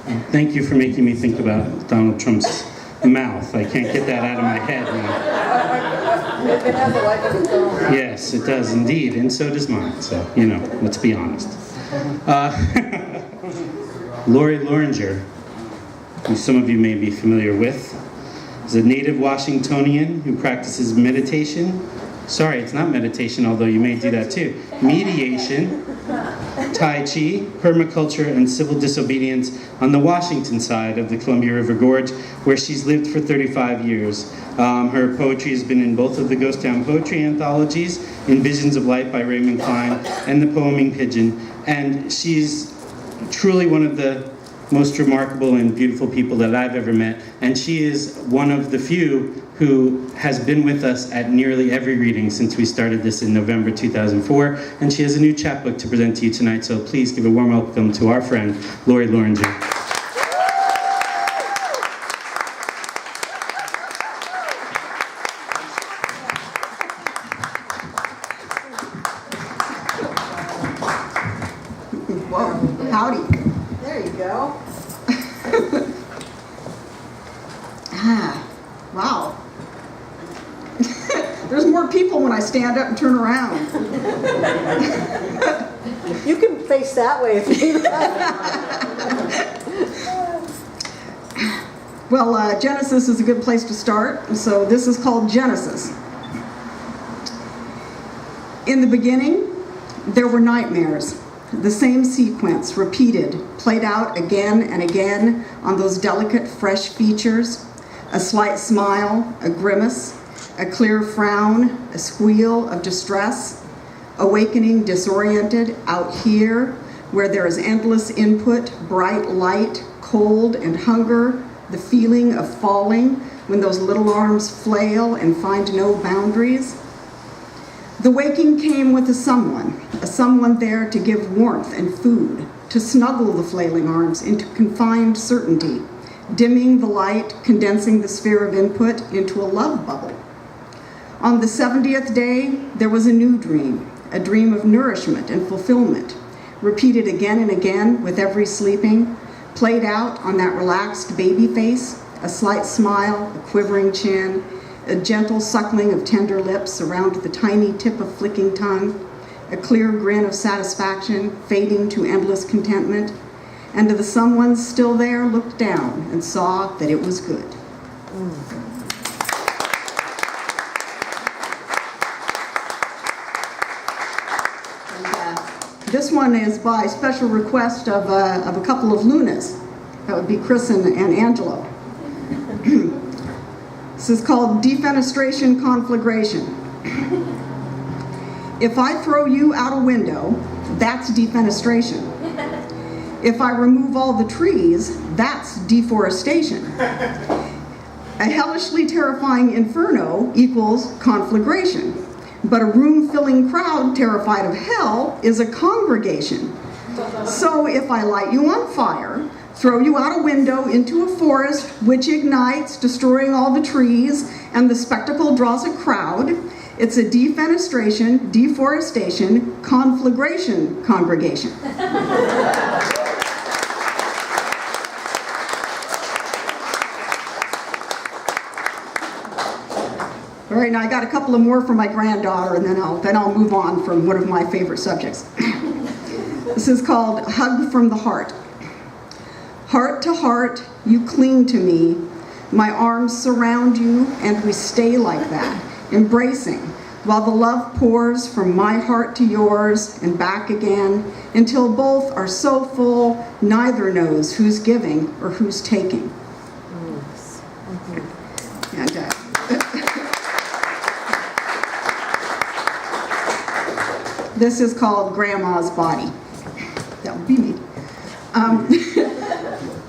Thank you for making me think about Donald Trump's mouth. I can't get that out of my head now. It has a life of its own. Yes, it does indeed, and so does mine. So, you know, let's be honest. Loranger, who some of you may be familiar with, is a native Washingtonian who practices meditation. Sorry, it's not meditation, although you may do that too. Mediation, Tai Chi, permaculture, and civil disobedience on the Washington side of the Columbia River Gorge, where she's lived for 35 years. Her poetry has been in both of the Ghost Town poetry anthologies, in Visions of Light by Raymond Klein, and the poeming Pigeon. And she's truly one of the most remarkable and beautiful people that I've ever met. And she is one of the few who has been with us at nearly every reading since we started this in November 2004. And she has a new chapbook to present to you tonight, so please give a warm welcome to our friend, Loranger. Whoa, howdy. There you go. Wow. There's more people when I stand up and turn around. You can face that way if you like. Well, Genesis is a good place to start, so this is called Genesis. In the beginning, there were nightmares. The same sequence, repeated, played out again and again on those delicate, fresh features. A slight smile, a grimace, a clear frown, a squeal of distress, awakening disoriented out here where there is endless input, bright light, cold and hunger, the feeling of falling when those little arms flail and find no boundaries. The waking came with a someone there to give warmth and food, to snuggle the flailing arms into confined certainty, dimming the light, condensing the sphere of input into a love bubble. On the 70th day, there was a new dream, a dream of nourishment and fulfillment, repeated again and again with every sleeping, played out on that relaxed baby face, a slight smile, a quivering chin, a gentle suckling of tender lips around the tiny tip of flicking tongue, a clear grin of satisfaction fading to endless contentment, and the someone still there looked down and saw that it was good. And, this one is by special request of a couple of Lunas. That would be Chris and Angelo. This is called Defenestration Conflagration. If I throw you out a window, that's defenestration. If I remove all the trees, that's deforestation. A hellishly terrifying inferno equals conflagration. But a room-filling crowd terrified of hell is a congregation. So if I light you on fire, throw you out a window into a forest which ignites, destroying all the trees, and the spectacle draws a crowd, it's a defenestration, deforestation, conflagration congregation. All right, now I got a couple of more from my granddaughter, and then I'll move on from one of my favorite subjects. This is called Hug from the Heart. Heart to heart, you cling to me. My arms surround you, and we stay like that, embracing, while the love pours from my heart to yours and back again, until both are so full, neither knows who's giving or who's taking. And, this is called Grandma's Body. That would be me.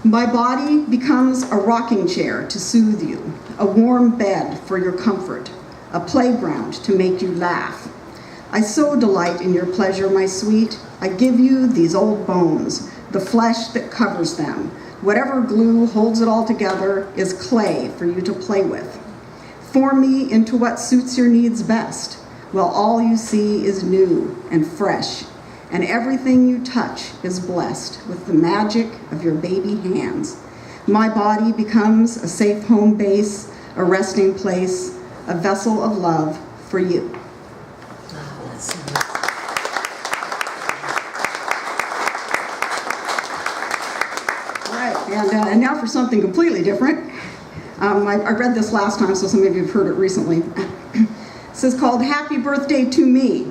My body becomes a rocking chair to soothe you, a warm bed for your comfort, a playground to make you laugh. I so delight in your pleasure, my sweet. I give you these old bones, the flesh that covers them. Whatever glue holds it all together is clay for you to play with. Form me into what suits your needs best, while all you see is new and fresh. and everything you touch is blessed with the magic of your baby hands. My body becomes a safe home base, a resting place, a vessel of love for you. And now for something completely different. I read this last time, so some of you have heard it recently. This is called Happy Birthday to Me,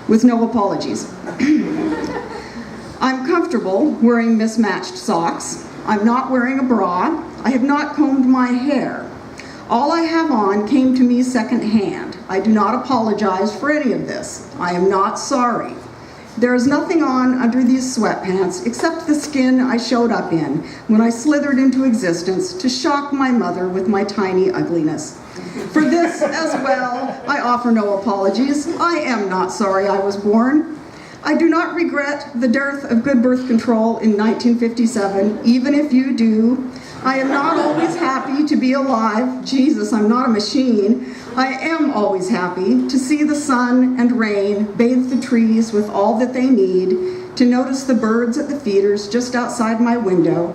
with no apologies. I'm comfortable wearing mismatched socks. I'm not wearing a bra. I have not combed my hair. All I have on came to me secondhand. I do not apologize for any of this. I am not sorry. There is nothing on under these sweatpants except the skin I showed up in when I slithered into existence to shock my mother with my tiny ugliness. For this as well, I offer no apologies. I am not sorry I was born. I do not regret the dearth of good birth control in 1957, even if you do. I am not always happy to be alive. Jesus, I'm not a machine. I am always happy to see the sun and rain bathe the trees with all that they need, to notice the birds at the feeders just outside my window,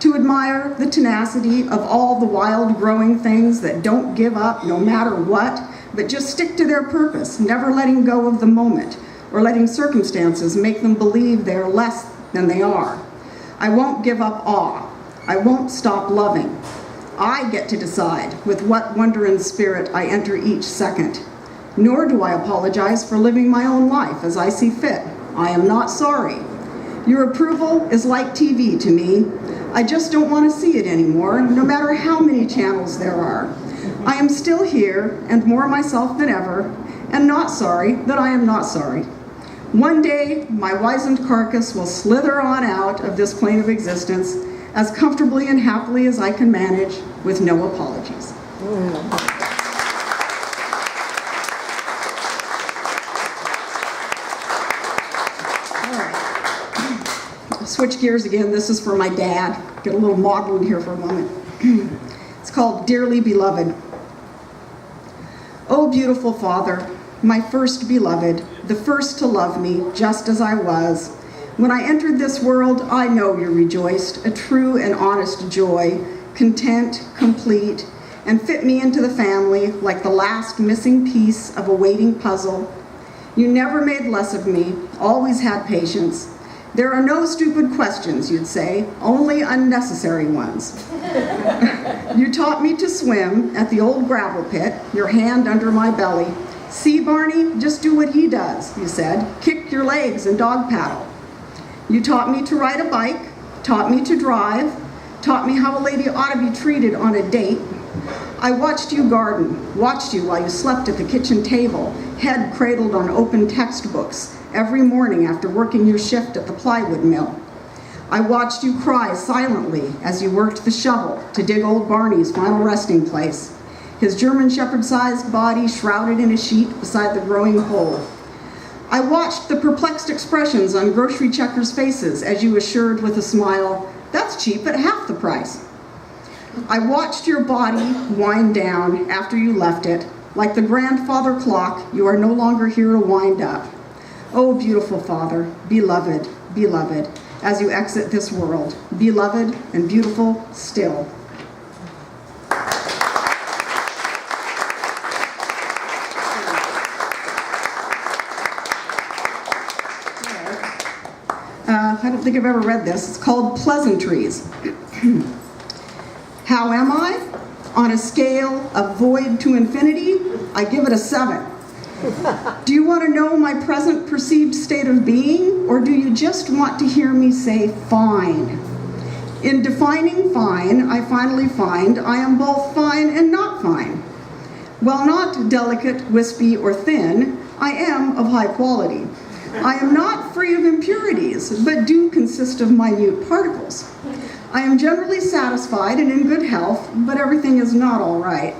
to admire the tenacity of all the wild growing things that don't give up no matter what, but just stick to their purpose, never letting go of the moment or letting circumstances make them believe they are less than they are. I won't give up awe. I won't stop loving. I get to decide with what wonder and spirit I enter each second. Nor do I apologize for living my own life as I see fit. I am not sorry. Your approval is like TV to me. I just don't want to see it anymore, no matter how many channels there are. I am still here and more myself than ever, and not sorry that I am not sorry. One day, my wizened carcass will slither on out of this plane of existence as comfortably and happily as I can manage, with no apologies. All right. I'll switch gears again. This is for my dad. Get a little maudlin here for a moment. It's called Dearly Beloved. Oh, beautiful Father, my first beloved, the first to love me just as I was. When I entered this world, I know you rejoiced, a true and honest joy, content, complete, and fit me into the family like the last missing piece of a waiting puzzle. You never made less of me, always had patience. There are no stupid questions, you'd say, only unnecessary ones. You taught me to swim at the old gravel pit, your hand under my belly. See, Barney, just do what he does, you said. Kick your legs and dog paddle. You taught me to ride a bike, taught me to drive, taught me how a lady ought to be treated on a date. I watched you garden, watched you while you slept at the kitchen table, head cradled on open textbooks, every morning after working your shift at the plywood mill. I watched you cry silently as you worked the shovel to dig old Barney's final resting place, his German Shepherd-sized body shrouded in a sheet beside the growing hole. I watched the perplexed expressions on grocery checkers' faces as you assured with a smile, "That's cheap at half the price." I watched your body wind down after you left it. Like the grandfather clock, you are no longer here to wind up. Oh, beautiful Father, beloved, beloved, as you exit this world, beloved and beautiful still. I don't think I've ever read this. It's called Pleasantries. How am I? On a scale of void to infinity, I give it a 7. Do you want to know my present perceived state of being, or do you just want to hear me say fine? In defining fine, I finally find I am both fine and not fine. While not delicate, wispy, or thin, I am of high quality. I am not free of impurities, but do consist of minute particles. I am generally satisfied and in good health, but everything is not all right.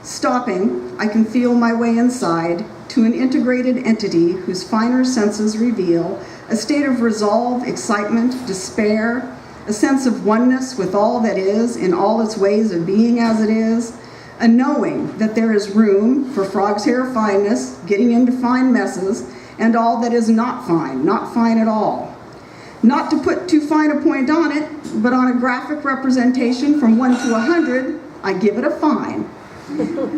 Stopping, I can feel my way inside to an integrated entity whose finer senses reveal a state of resolve, excitement, despair, a sense of oneness with all that is in all its ways of being as it is, a knowing that there is room for frog's hair fineness, getting into fine messes, and all that is not fine at all. Not to put too fine a point on it, but on a graphic representation from 1 to 100, I give it a fine.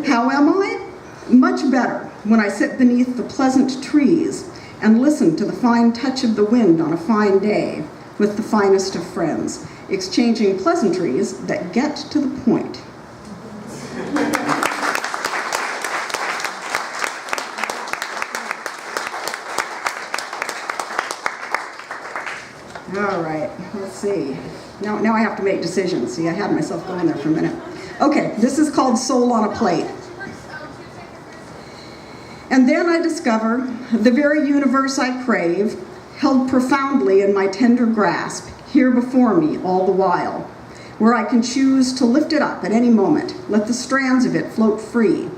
How am I? Much better when I sit beneath the pleasant trees and listen to the fine touch of the wind on a fine day with the finest of friends, exchanging pleasantries that get to the point. All right, let's see. Now I have to make decisions. See, I had myself going there for a minute. Okay, this is called Soul on a Plate. And then I discover the very universe I crave, held profoundly in my tender grasp, here before me all the while, where I can choose to lift it up at any moment, let the strands of it float free.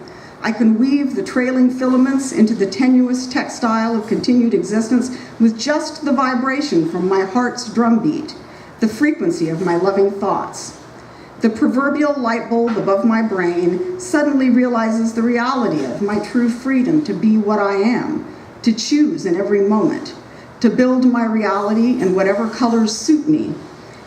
I can weave the trailing filaments into the tenuous textile of continued existence with just the vibration from my heart's drumbeat, the frequency of my loving thoughts. The proverbial light bulb above my brain suddenly realizes the reality of my true freedom to be what I am, to choose in every moment, to build my reality in whatever colors suit me,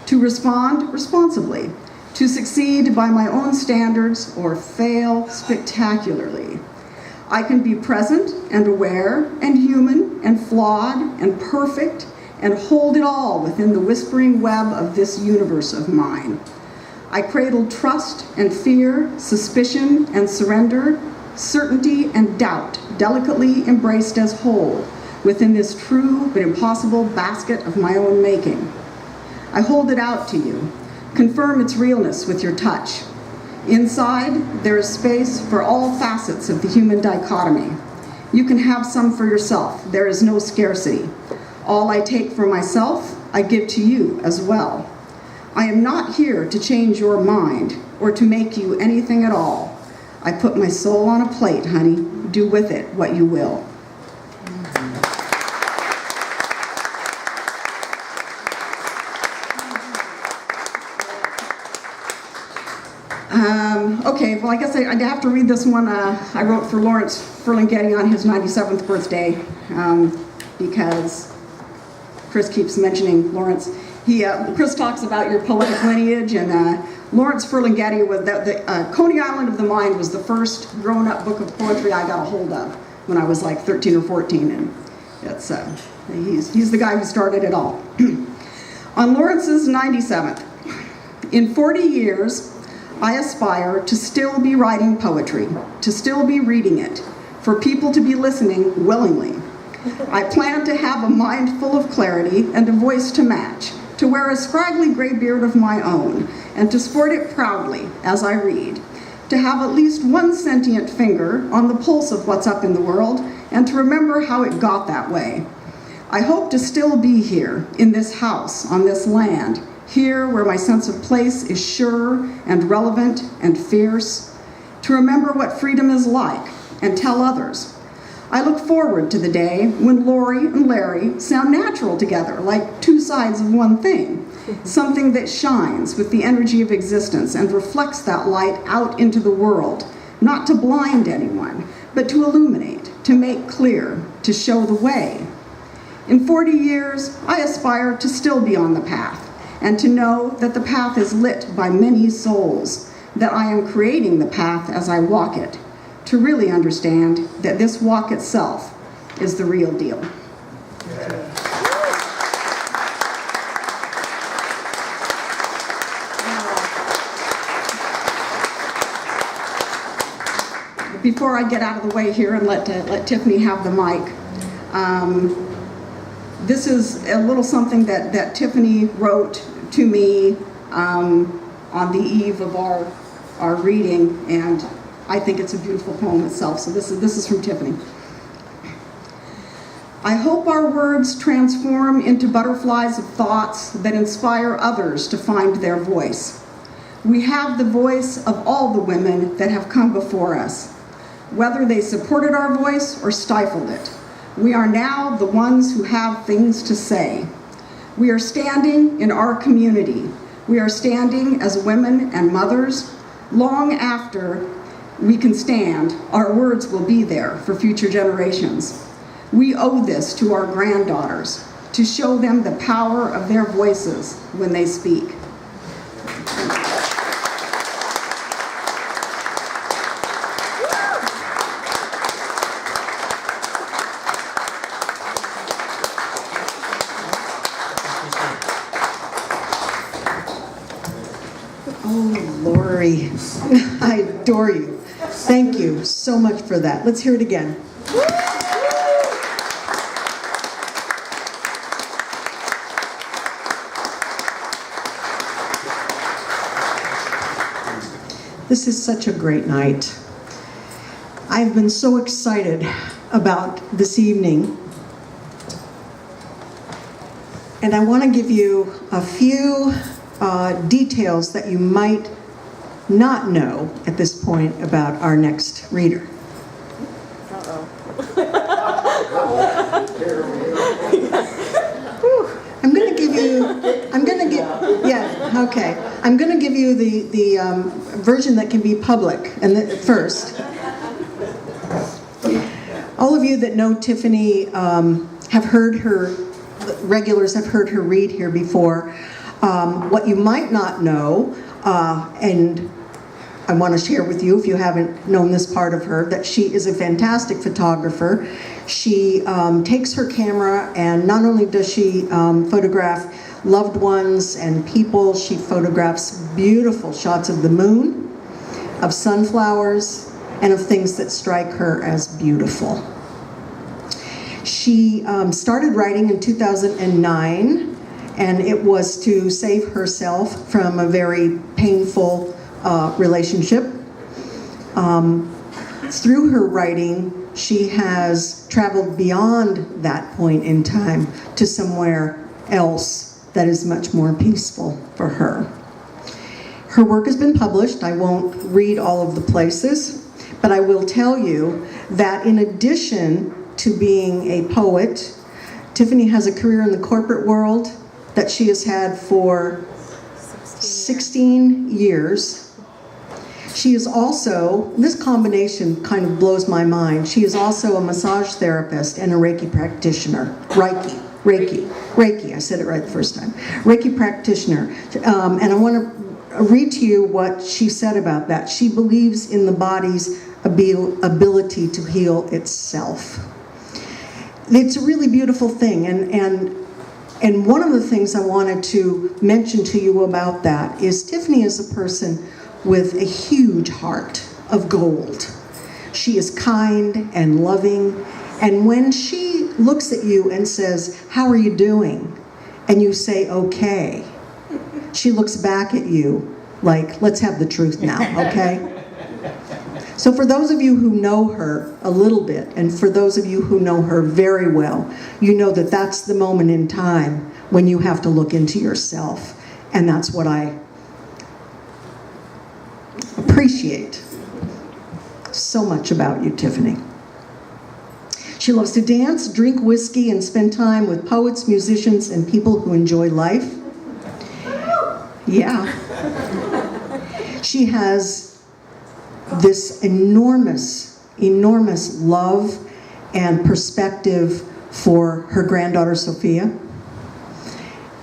to respond responsibly, to succeed by my own standards or fail spectacularly. I can be present and aware and human and flawed and perfect and hold it all within the whispering web of this universe of mine. I cradle trust and fear, suspicion and surrender, certainty and doubt, delicately embraced as whole within this true but impossible basket of my own making. I hold it out to you. Confirm its realness with your touch. Inside, there is space for all facets of the human dichotomy. You can have some for yourself. There is no scarcity. All I take for myself, I give to you as well. I am not here to change your mind or to make you anything at all. I put my soul on a plate, honey. Do with it what you will. Okay, well, I guess I'd have to read this one I wrote for Lawrence Ferlinghetti on his 97th birthday, because Chris keeps mentioning Lawrence. Chris talks about your poetic lineage, and Lawrence Ferlinghetti was the Coney Island of the Mind was the first grown-up book of poetry I got a hold of when I was like 13 or 14, and it's he's the guy who started it all. On Lawrence's 97th, in 40 years, I aspire to still be writing poetry, to still be reading it, for people to be listening willingly. I plan to have a mind full of clarity and a voice to match, to wear a scraggly gray beard of my own, and to sport it proudly as I read, to have at least one sentient finger on the pulse of what's up in the world, and to remember how it got that way. I hope to still be here, in this house, on this land, here where my sense of place is sure and relevant and fierce, to remember what freedom is like and tell others. I look forward to the day when Lori and Larry sound natural together, like two sides of one thing, something that shines with the energy of existence and reflects that light out into the world, not to blind anyone, but to illuminate, to make clear, to show the way. In 40 years, I aspire to still be on the path, and to know that the path is lit by many souls, that I am creating the path as I walk it, to really understand that this walk itself is the real deal. Before I get out of the way here and let Tiffany have the mic, this is a little something that Tiffany wrote to me on the eve of our reading, and I think it's a beautiful poem itself. So this is from Tiffany. I hope our words transform into butterflies of thoughts that inspire others to find their voice. We have the voice of all the women that have come before us, whether they supported our voice or stifled it. We are now the ones who have things to say. We are standing in our community. We are standing as women and mothers. Long after we can stand, our words will be there for future generations. We owe this to our granddaughters, to show them the power of their voices when they speak. Oh, Lori, I adore you. Thank you so much for that. Let's hear it again. This is such a great night. I've been so excited about this evening. And I want to give you a few details that you might not know at this point about our next reader. I'm going to give you the version that can be public first. All of you that know Tiffany have heard her, regulars have heard her read here before. What you might not know, and I want to share with you, if you haven't known this part of her, that she is a fantastic photographer. She takes her camera, and not only does she photograph loved ones and people, she photographs beautiful shots of the moon, of sunflowers, and of things that strike her as beautiful. She started writing in 2009, and it was to save herself from a very painful relationship. Through her writing, she has traveled beyond that point in time to somewhere else that is much more peaceful for her. Her work has been published. I won't read all of the places, but I will tell you that in addition to being a poet, Tiffany has a career in the corporate world that she has had for 16 years. She is also, this combination kind of blows my mind, she is also a massage therapist and a Reiki practitioner. Reiki, I said it right the first time. Reiki practitioner. And I want to read to you what she said about that. She believes in the body's ability to heal itself. It's a really beautiful thing, and one of the things I wanted to mention to you about that is Tiffany is a person with a huge heart of gold. She is kind and loving, and when she looks at you and says, "How are you doing?" and you say, "Okay," she looks back at you like, "Let's have the truth now, okay?" So for those of you who know her a little bit, and for those of you who know her very well, you know that that's the moment in time when you have to look into yourself. And that's what I appreciate so much about you, Tiffany. She loves to dance, drink whiskey, and spend time with poets, musicians, and people who enjoy life. Yeah. She has this enormous love and perspective for her granddaughter Sophia.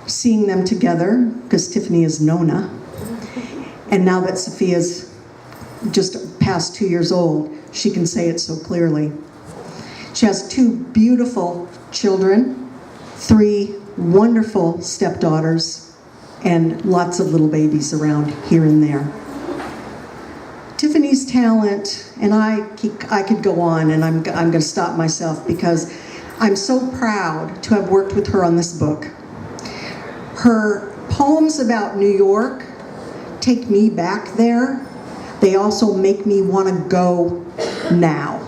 Seeing them together, because Tiffany is Nona, and now that Sophia's just past 2 years old, she can say it so clearly. She has 2 beautiful children, 3 wonderful stepdaughters, and lots of little babies around here and there. Tiffany's talent, and I could go on, and I'm going to stop myself because I'm so proud to have worked with her on this book. Her poems about New York take me back there. They also make me want to go now.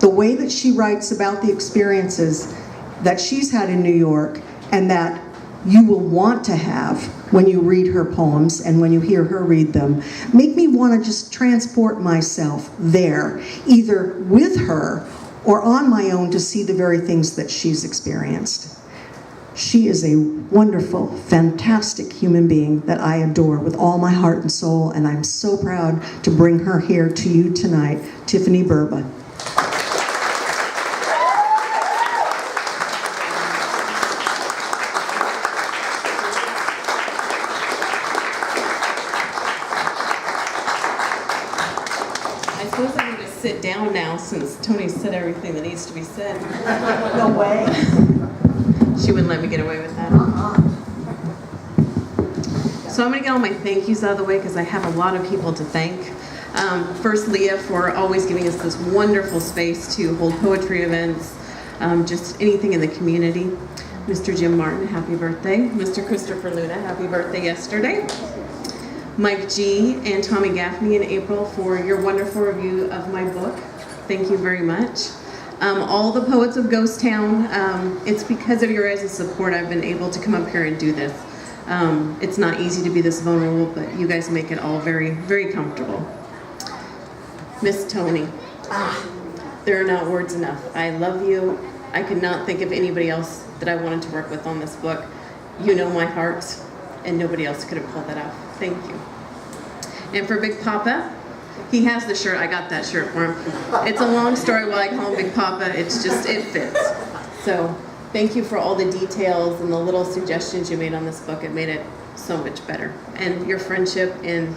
The way that she writes about the experiences that she's had in New York and that you will want to have when you read her poems and when you hear her read them, make me want to just transport myself there, either with her or on my own to see the very things that she's experienced. She is a wonderful, fantastic human being that I adore with all my heart and soul, and I'm so proud to bring her here to you tonight, Tiffany Burba. it down now since Tony said everything that needs to be said. No way. She wouldn't let me get away with that. So I'm going to get all my thank yous out of the way because I have a lot of people to thank. First, Leah for always giving us this wonderful space to hold poetry events, just anything in the community. Mr. Jim Martin, happy birthday. Mr. Christopher Luna, happy birthday yesterday. Mike G. and Tommy Gaffney in April for your wonderful review of my book. Thank you very much. All the poets of Ghost Town, it's because of your guys' support I've been able to come up here and do this. It's not easy to be this vulnerable, but you guys make it all very, very comfortable. Miss Toni, there are not words enough. I love you. I could not think of anybody else that I wanted to work with on this book. You know my heart, and nobody else could have pulled that off. Thank you. And for Big Papa, he has the shirt. I got that shirt for him. It's a long story why I call him Big Papa. It's just, it fits. So thank you for all the details and the little suggestions you made on this book. It made it so much better. And your friendship, and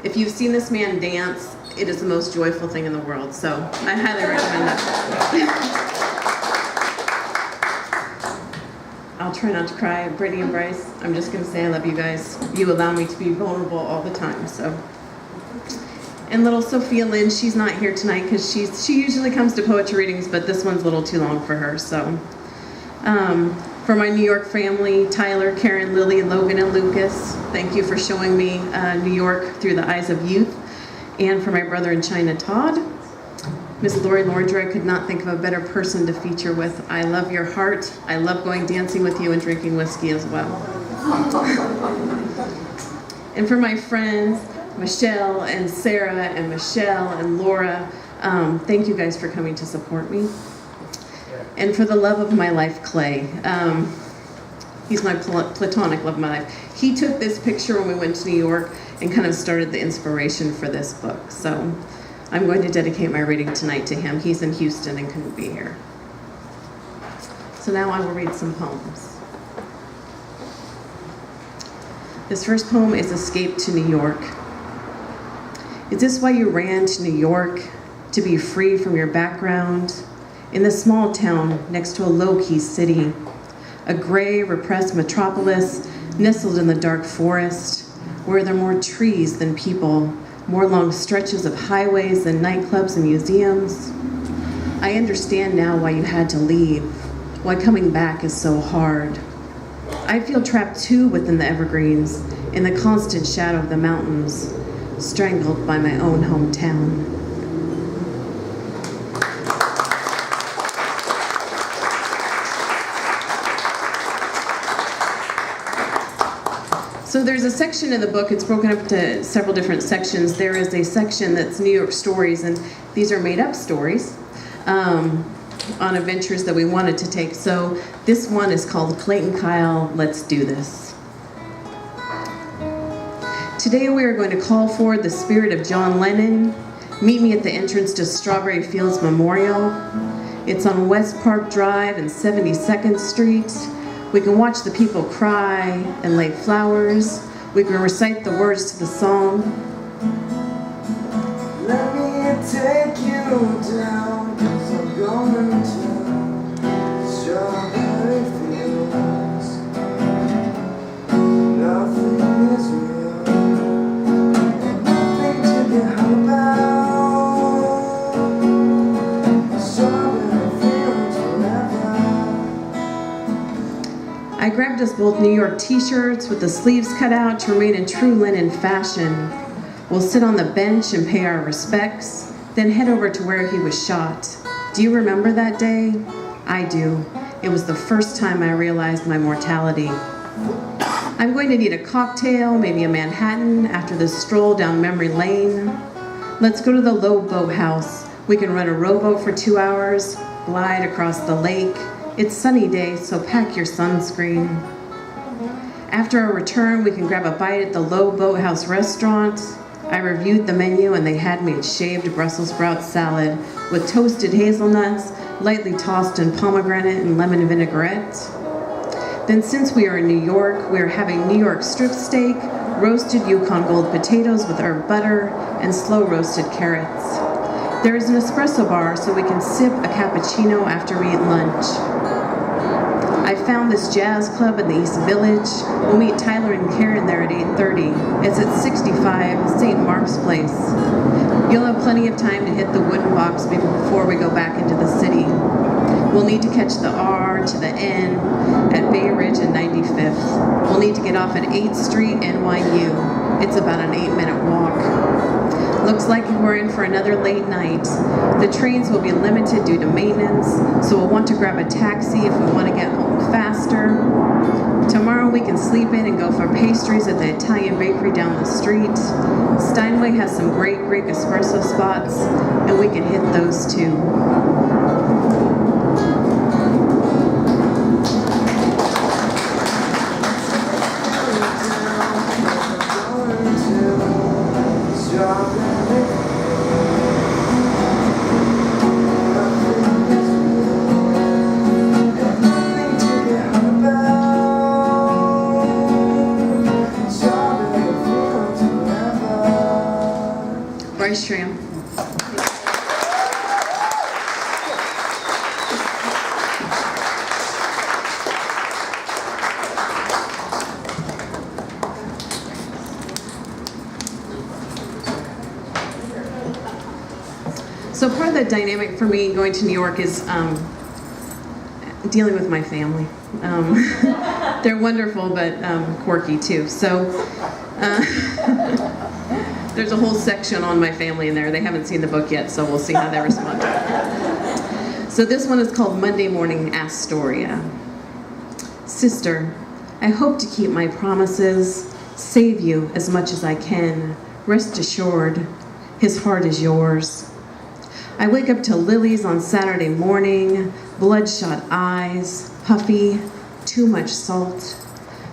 if you've seen this man dance, it is the most joyful thing in the world. So I highly recommend that. I'll try not to cry. Brittany and Bryce, I'm just going to say I love you guys. You allow me to be vulnerable all the time. So. And little Sophia Lynn, she's not here tonight because she usually comes to poetry readings, but this one's a little too long for her. So, for my New York family, Tyler, Karen, Lily, Logan, and Lucas, thank you for showing me New York through the eyes of youth. And for my brother in China, Todd, Miss Loranger, I could not think of a better person to feature with. I love your heart. I love going dancing with you and drinking whiskey as well. And for my friends, Michelle and Sarah and Michelle and Laura, thank you guys for coming to support me. And for the love of my life, Clay. He's my platonic love of my life. He took this picture when we went to New York and kind of started the inspiration for this book. So I'm going to dedicate my reading tonight to him. He's in Houston and couldn't be here. So now I will read some poems. This first poem is Escape to New York. Is this why you ran to New York? To be free from your background? In the small town next to a low-key city, a gray, repressed metropolis nestled in the dark forest, where there are more trees than people, more long stretches of highways than nightclubs and museums. I understand now why you had to leave, why coming back is so hard. I feel trapped too within the evergreens, in the constant shadow of the mountains, strangled by my own hometown. So there's a section in the book, it's broken up into several different sections. There is a section that's New York stories, and these are made up stories on adventures that we wanted to take. So this one is called Clayton Kyle, Let's Do This. Today we are going to call forward the spirit of John Lennon. Meet me at the entrance to Strawberry Fields Memorial. It's on West Park Drive and 72nd Street. We can watch the people cry and lay flowers. We can recite the words to the song. Let me take you down, 'cause I'm going to strawberry fields. Nothing is real, nothing to be hung about. Strawberry fields forever. I grabbed us both New York t-shirts with the sleeves cut out to remain in true linen fashion. We'll sit on the bench and pay our respects, then head over to where he was shot. Do you remember that day? I do. It was the first time I realized my mortality. I'm going to need a cocktail, maybe a Manhattan, after this stroll down memory lane. Let's go to the Low Boat House. We can rent a rowboat for 2 hours, glide across the lake. It's sunny day, so pack your sunscreen. After our return, we can grab a bite at the Low Boathouse restaurant. I reviewed the menu and they had me a shaved Brussels sprout salad with toasted hazelnuts, lightly tossed in pomegranate and lemon vinaigrette. Then since we are in New York, we are having New York strip steak, roasted Yukon Gold potatoes with herb butter, and slow roasted carrots. There is an espresso bar so we can sip a cappuccino after we eat lunch. I found this jazz club in the East Village. We'll meet Tyler and Karen there at 8:30. It's at 65 St. Mark's Place. You'll have plenty of time to hit the wooden box before we go back into the city. We'll need to catch the R to the N at Bay Ridge and 95th. We'll need to get off at 8th Street, NYU. It's about an 8-minute walk. Looks like we're in for another late night. The trains will be limited due to maintenance, so we'll want to grab a taxi if we want to get home faster. Tomorrow we can sleep in and go for pastries at the Italian bakery down the street. Steinway has some great Greek espresso spots, and we can hit those too. Bryce Schramm. So part of the dynamic for me going to New York is dealing with my family. They're wonderful, but quirky too. So there's a whole section on my family in there. They haven't seen the book yet, so we'll see how they respond. So this one is called Monday Morning Astoria. Sister, I hope to keep my promises, save you as much as I can. Rest assured, his heart is yours. I wake up to lilies on Saturday morning, bloodshot eyes, puffy, too much salt,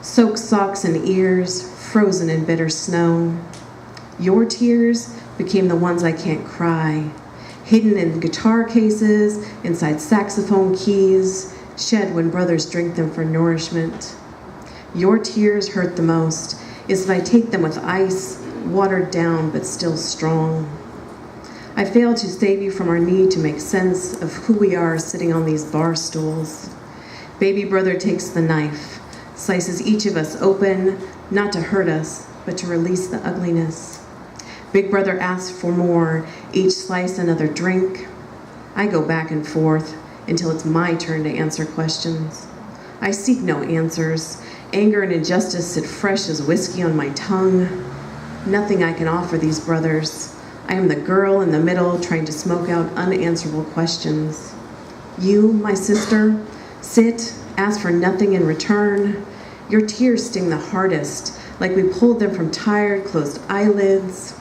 soaked socks and ears, frozen in bitter snow. Your tears became the ones I can't cry, hidden in guitar cases, inside saxophone keys, shed when brothers drink them for nourishment. Your tears hurt the most, is if I take them with ice, watered down but still strong. I failed to save you from our need to make sense of who we are sitting on these bar stools. Baby brother takes the knife, slices each of us open, not to hurt us, but to release the ugliness. Big brother asks for more, each slice another drink. I go back and forth until it's my turn to answer questions. I seek no answers. Anger and injustice sit fresh as whiskey on my tongue. Nothing I can offer these brothers. I am the girl in the middle trying to smoke out unanswerable questions. You, my sister, sit, ask for nothing in return. Your tears sting the hardest, like we pulled them from tired, closed eyelids.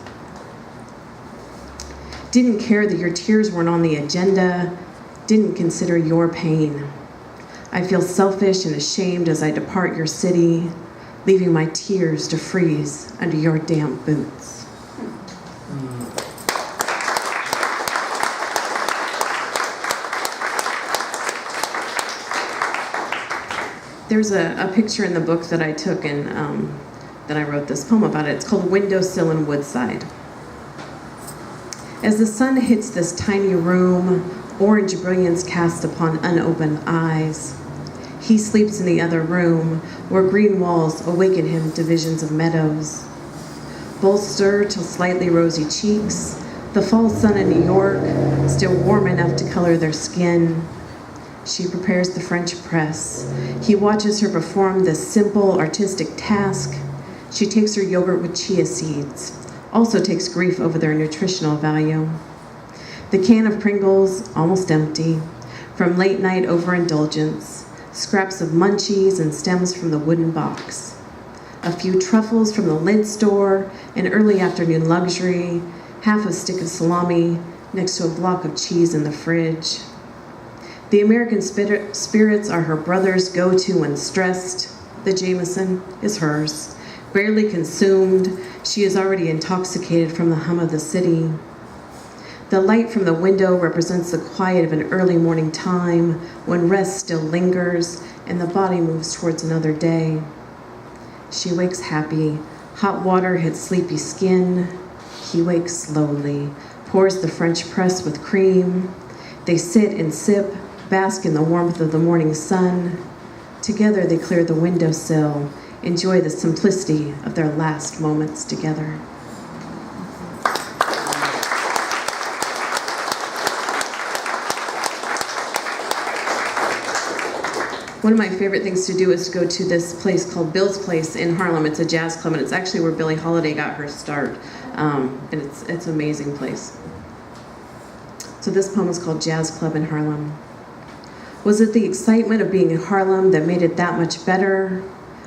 Didn't care that your tears weren't on the agenda, didn't consider your pain. I feel selfish and ashamed as I depart your city, leaving my tears to freeze under your damp boots. There's a picture in the book that I took and that I wrote this poem about it. It's called Windowsill in Woodside. As the sun hits this tiny room, orange brilliance cast upon unopened eyes. He sleeps in the other room, where green walls awaken him to visions of meadows. Both stir till slightly rosy cheeks, the fall sun in New York, still warm enough to color their skin. She prepares the French press. He watches her perform this simple artistic task. She takes her yogurt with chia seeds, also takes grief over their nutritional value. The can of Pringles, almost empty, from late night overindulgence, scraps of munchies and stems from the wooden box. A few truffles from the lid store, an early afternoon luxury, half a stick of salami next to a block of cheese in the fridge. The American spirits are her brother's go-to when stressed. The Jameson is hers. Barely consumed, she is already intoxicated from the hum of the city. The light from the window represents the quiet of an early morning time when rest still lingers and the body moves towards another day. She wakes happy. Hot water hits sleepy skin. He wakes slowly, pours the French press with cream. They sit and sip, bask in the warmth of the morning sun. Together they clear the windowsill, enjoy the simplicity of their last moments together. One of my favorite things to do is to go to this place called Bill's Place in Harlem. It's a jazz club, and it's actually where Billie Holiday got her start. And it's an amazing place. So this poem is called Jazz Club in Harlem. Was it the excitement of being in Harlem that made it that much better?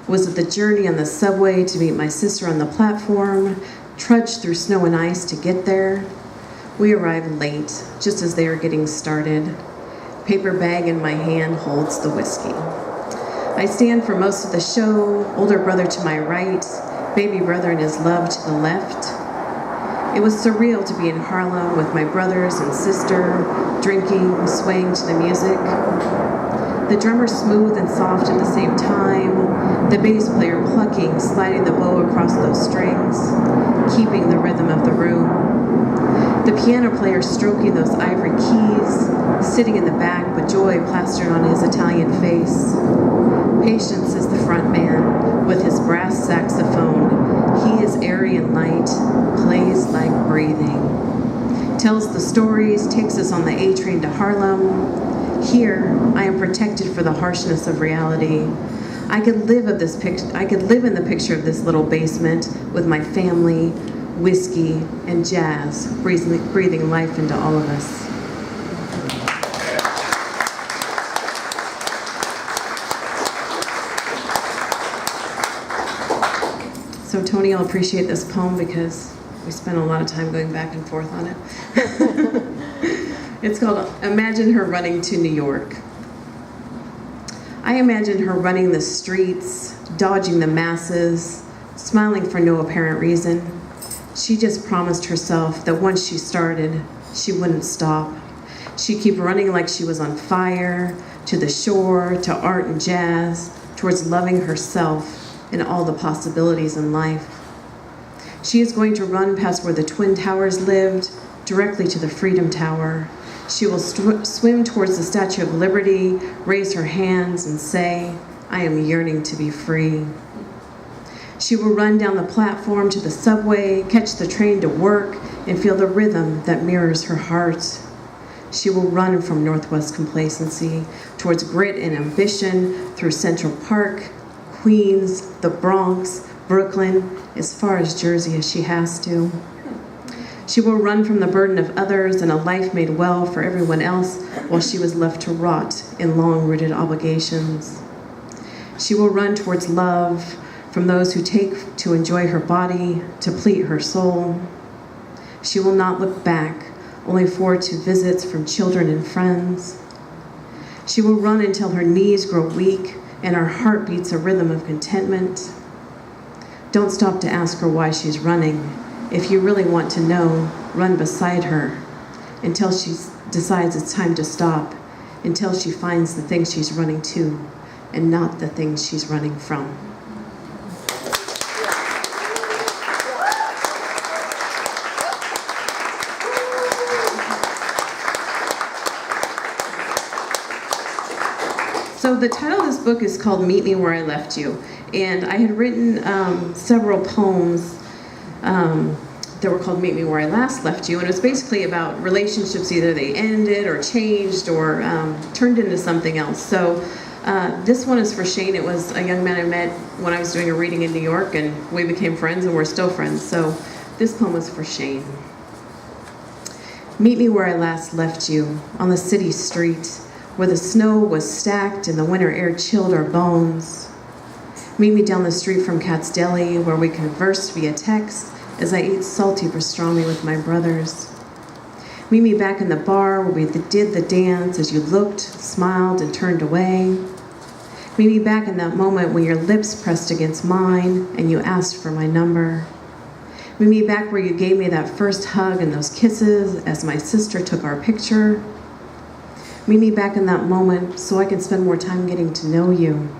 Was it the journey on the subway to meet my sister on the platform, trudge through snow and ice to get there? We arrived late, just as they were getting started. Paper bag in my hand holds the whiskey. I stand for most of the show, older brother to my right, baby brother and his love to the left. It was surreal to be in Harlem with my brothers and sister, drinking, swaying to the music. The drummer smooth and soft at the same time, the bass player plucking, sliding the bow across those strings, keeping the rhythm of the room. The piano player stroking those ivory keys, sitting in the back with joy plastered on his Italian face. Patience is the front man with his brass saxophone. He is airy and light, plays like breathing. Tells the stories, takes us on the A train to Harlem. Here, I am protected for the harshness of reality. I could live in the picture of this little basement with my family, whiskey, and jazz, breathing life into all of us. So Toni will appreciate this poem because we spent a lot of time going back and forth on it. It's called Imagine Her Running to New York. I imagine her running the streets, dodging the masses, smiling for no apparent reason. She just promised herself that once she started, she wouldn't stop. She'd keep running like she was on fire, to the shore, to art and jazz, towards loving herself and all the possibilities in life. She is going to run past where the Twin Towers lived, directly to the Freedom Tower. She will swim towards the Statue of Liberty, raise her hands and say, I am yearning to be free. She will run down the platform to the subway, catch the train to work, and feel the rhythm that mirrors her heart. She will run from Northwest complacency towards grit and ambition through Central Park, Queens, the Bronx, Brooklyn, as far as Jersey as she has to. She will run from the burden of others and a life made well for everyone else while she was left to rot in long-rooted obligations. She will run towards love from those who take to enjoy her body, to pleat her soul. She will not look back, only forward to visits from children and friends. She will run until her knees grow weak and her heart beats a rhythm of contentment. Don't stop to ask her why she's running. If you really want to know, run beside her until she decides it's time to stop, until she finds the thing she's running to and not the things she's running from. So the title of this book is called Meet Me Where I Left You. And I had written several poems that were called Meet Me Where I Last Left You. And it was basically about relationships, either they ended or changed or turned into something else. So this one is for Shane. It was a young man I met when I was doing a reading in New York, and we became friends and we're still friends. So this poem was for Shane. Meet me where I last left you, on the city street, where the snow was stacked and the winter air chilled our bones. Meet me down the street from Cat's Deli, where we conversed via text as I ate salty pastrami with my brothers. Meet me back in the bar where we did the dance as you looked, smiled, and turned away. Meet me back in that moment when your lips pressed against mine and you asked for my number. Meet me back where you gave me that first hug and those kisses as my sister took our picture. Meet me back in that moment so I can spend more time getting to know you.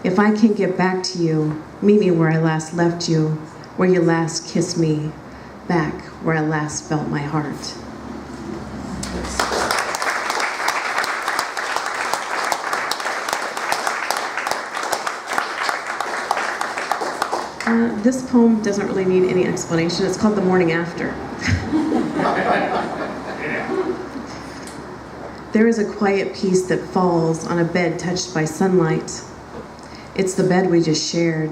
If I can't get back to you, meet me where I last left you, where you last kissed me. back where I last felt my heart. This poem doesn't really need any explanation. It's called The Morning After. There is a quiet peace that falls on a bed touched by sunlight. It's the bed we just shared.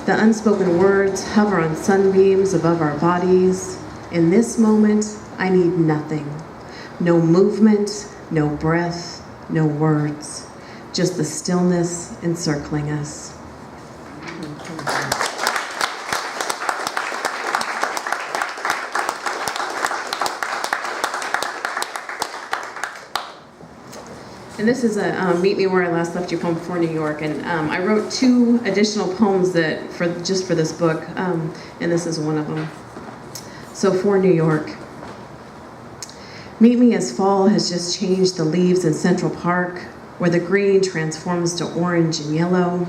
The unspoken words hover on sunbeams above our bodies. In this moment, I need nothing. No movement, no breath, no words. Just the stillness encircling us. And this is a Meet Me Where I Last Left You poem for New York. And I wrote 2 additional poems just for this book, and this is one of them. So for New York. Meet me as fall has just changed the leaves in Central Park, where the green transforms to orange and yellow,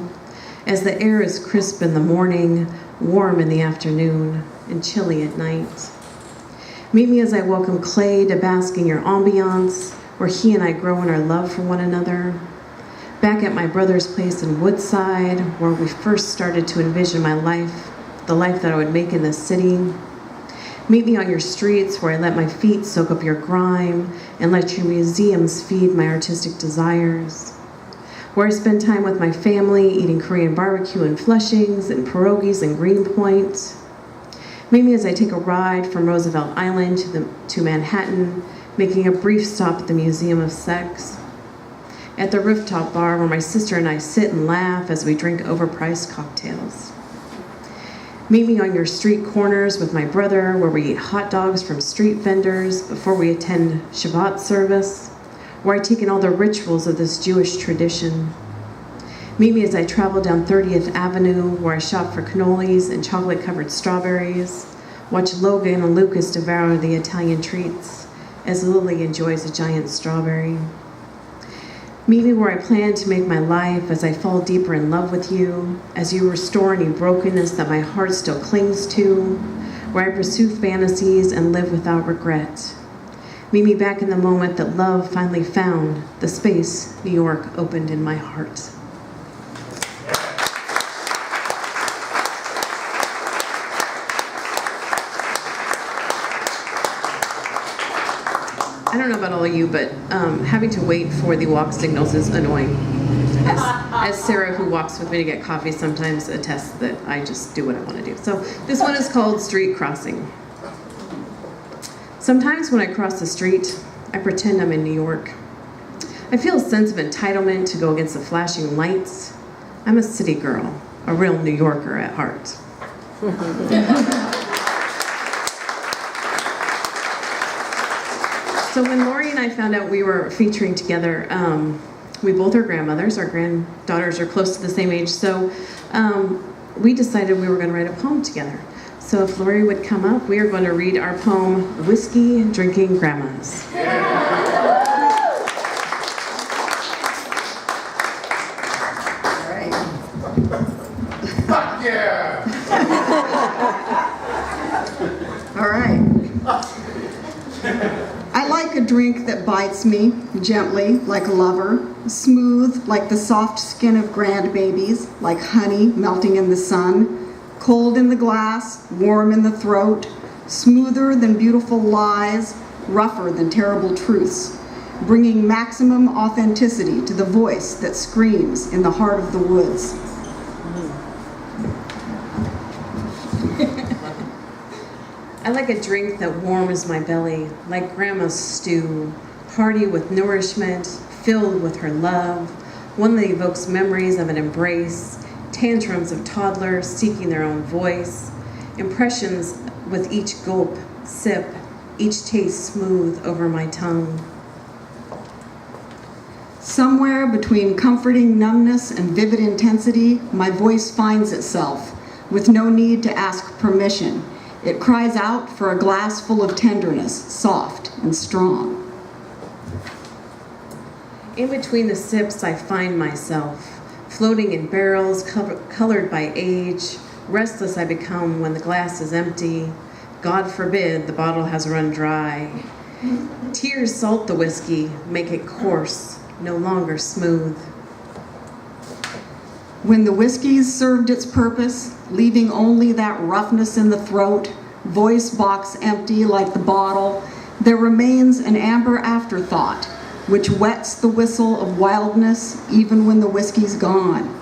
as the air is crisp in the morning, warm in the afternoon, and chilly at night. Meet me as I welcome Clay to bask in your ambiance, where he and I grow in our love for one another. Back at my brother's place in Woodside, where we first started to envision my life, the life that I would make in this city. Meet me on your streets, where I let my feet soak up your grime and let your museums feed my artistic desires. Where I spend time with my family, eating Korean barbecue in Flushings and pierogies in Greenpoint. Meet me as I take a ride from Roosevelt Island to Manhattan, making a brief stop at the Museum of Sex. At the rooftop bar where my sister and I sit and laugh as we drink overpriced cocktails. Meet me on your street corners with my brother, where we eat hot dogs from street vendors before we attend Shabbat service, where I take in all the rituals of this Jewish tradition. Meet me as I travel down 30th Avenue, where I shop for cannolis and chocolate-covered strawberries, watch Logan and Lucas devour the Italian treats, as Lily enjoys a giant strawberry. Meet me where I plan to make my life as I fall deeper in love with you, as you restore any brokenness that my heart still clings to, where I pursue fantasies and live without regret. Meet me back in the moment that love finally found the space New York opened in my heart. I don't know about all of you, but having to wait for the walk signals is annoying. As Sarah, who walks with me to get coffee, sometimes attests that I just do what I want to do. So this one is called Street Crossing. Sometimes when I cross the street, I pretend I'm in New York. I feel a sense of entitlement to go against the flashing lights. I'm a city girl, a real New Yorker at heart. So when Lori and I found out we were featuring together, we both are grandmothers. Our granddaughters are close to the same age, so we decided we were going to write a poem together. So if Lori would come up, we are going to read our poem, Whiskey Drinking Grandmas. Fuck yeah! All right. I like a drink that bites me gently, like a lover, smooth, like the soft skin of grandbabies, like honey melting in the sun, cold in the glass, warm in the throat, smoother than beautiful lies, rougher than terrible truths, bringing maximum authenticity to the voice that screams in the heart of the woods. I like a drink that warms my belly, like grandma's stew, hearty with nourishment, filled with her love, one that evokes memories of an embrace, tantrums of toddlers seeking their own voice, impressions with each gulp, sip, each taste smooth over my tongue. Somewhere between comforting numbness and vivid intensity, my voice finds itself, with no need to ask permission. It cries out for a glass full of tenderness, soft and strong. In between the sips, I find myself, floating in barrels colored by age. Restless I become when the glass is empty, God forbid the bottle has run dry. Tears salt the whiskey, make it coarse, no longer smooth. When the whiskey's served its purpose, leaving only that roughness in the throat, voice box empty like the bottle, there remains an amber afterthought, which wets the whistle of wildness even when the whiskey's gone.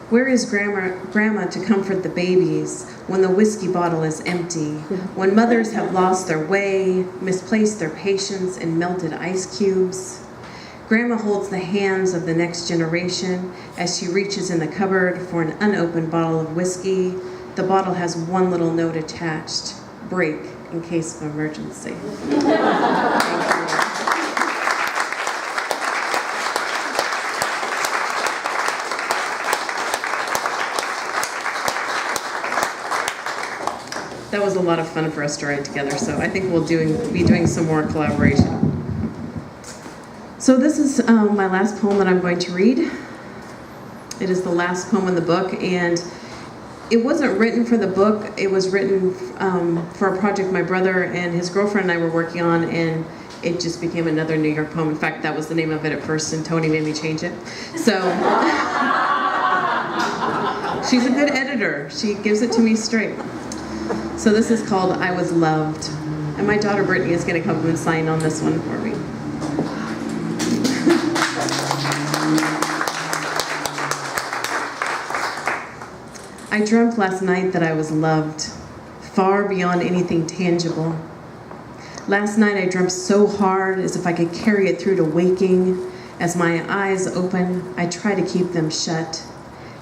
Where is grandma to comfort the babies when the whiskey bottle is empty, when mothers have lost their way, misplaced their patience in melted ice cubes? Grandma holds the hands of the next generation as she reaches in the cupboard for an unopened bottle of whiskey. The bottle has one little note attached: break in case of emergency. Thank you. That was a lot of fun for us to write together, so I think we'll be doing some more collaboration. So this is my last poem that I'm going to read. It is the last poem in the book, and it wasn't written for the book. It was written for a project my brother and his girlfriend and I were working on, and it just became another New York poem. In fact, that was the name of it at first, and Toni made me change it. So she's a good editor. She gives it to me straight. So this is called I Was Loved. And my daughter Brittany is going to come and sign on this one for me. I dreamt last night that I was loved, far beyond anything tangible. Last night I dreamt so hard as if I could carry it through to waking. As my eyes open, I try to keep them shut,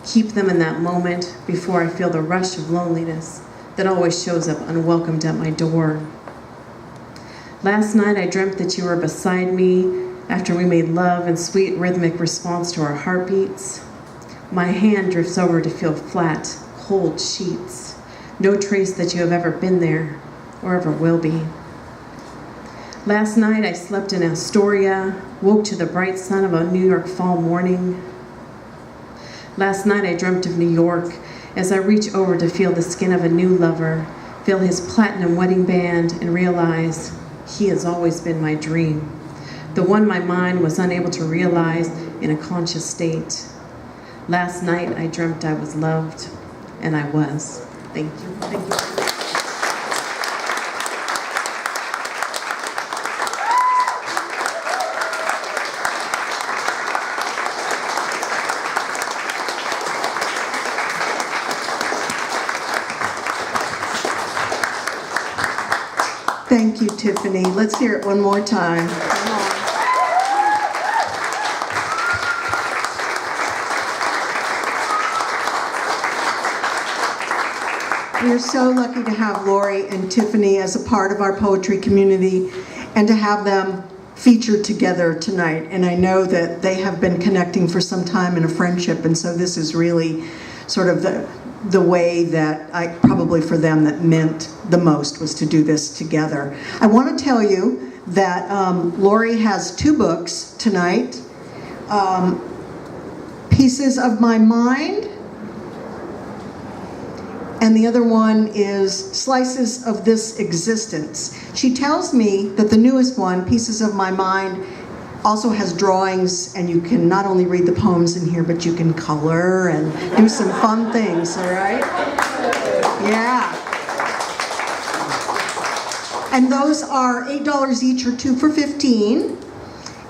keep them in that moment before I feel the rush of loneliness that always shows up unwelcomed at my door. Last night I dreamt that you were beside me after we made love in sweet rhythmic response to our heartbeats. My hand drifts over to feel flat, cold sheets, no trace that you have ever been there or ever will be. Last night I slept in Astoria, woke to the bright sun of a New York fall morning. Last night I dreamt of New York as I reach over to feel the skin of a new lover, feel his platinum wedding band, and realize he has always been my dream, the one my mind was unable to realize in a conscious state. Last night I dreamt I was loved, and I was. Thank you. Thank you. Thank you, Tiffany. Let's hear it one more time. Come on. We're so lucky to have Lori and Tiffany as a part of our poetry community and to have them featured together tonight. And I know that they have been connecting for some time in a friendship, and so this is really sort of the way that probably for them that meant the most was to do this together. I want to tell you that Lori has 2 books tonight, Pieces of My Mind, and the other one is Slices of This Existence. She tells me that the newest one, Pieces of My Mind, also has drawings, and you can not only read the poems in here, but you can color and do some fun things, all right? Yeah. And those are $8 each or 2 for $15.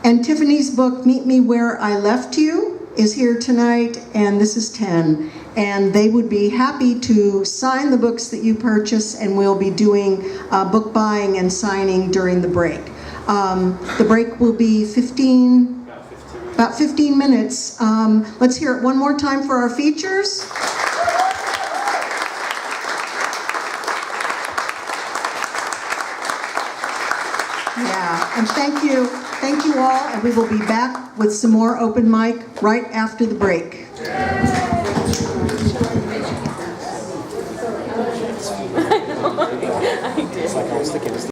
And Tiffany's book, Meet Me Where I Left You, is here tonight, and this is 10. And they would be happy to sign the books that you purchase, and we'll be doing book buying and signing during the break. The break will be about 15 minutes. Let's hear it one more time for our features. Yeah, and thank you all, and we will be back with some more open mic right after the break. It's like I was thinking.